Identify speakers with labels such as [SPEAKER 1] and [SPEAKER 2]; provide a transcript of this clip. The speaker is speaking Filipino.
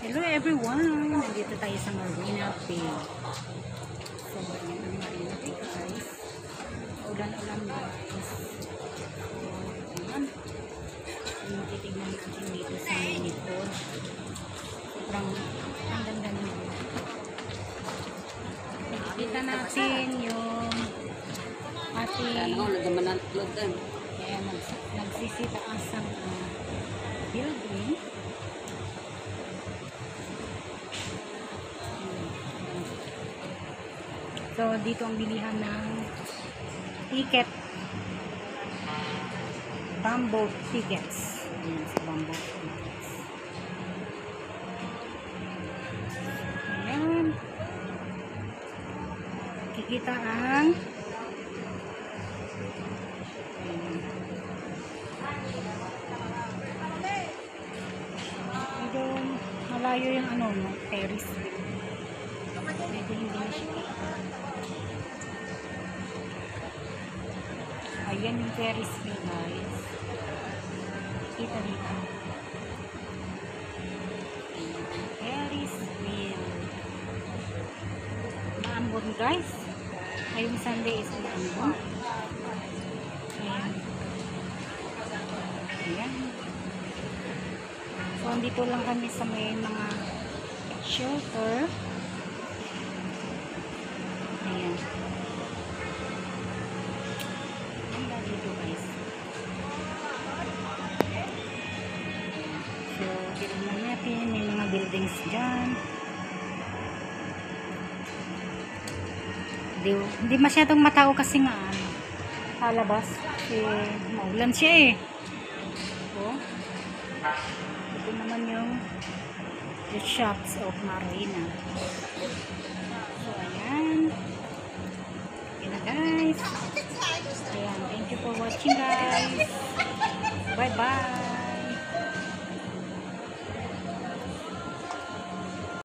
[SPEAKER 1] Hello everyone! Nandito tayo sa Marina Bay. So, yan ang Marina Bay guys. Ulan-ulan guys. So, yan. Yung titignan natin dito sa likod. Sobrang ang ganda nyo. Kita natin yung ating nagsisitaas ang building. So, dito ang bilihan ng ticket. Bamboo tickets. Ayan, sa bamboo tickets. Ayan. Kikita ang medyo malayo yung ano, no? Terrace. Medyo hindi na siya. Ayan yung Ferris wheel guys. Kita dito. Ferris wheel. Maambon guys. Ngayong Sunday is maambon. Ayan. Ayan. So, andito lang kami sa may mga shelter. Ayan. Dito guys. So, tignan natin. May mga buildings dyan. Hindi masyadong matao kasi nga palabas. Kasi maulan siya eh. So, ito naman yung the shops of Marina. So, ayan. Ayan na guys. Ayan, thank you for watching guys. Bye bye.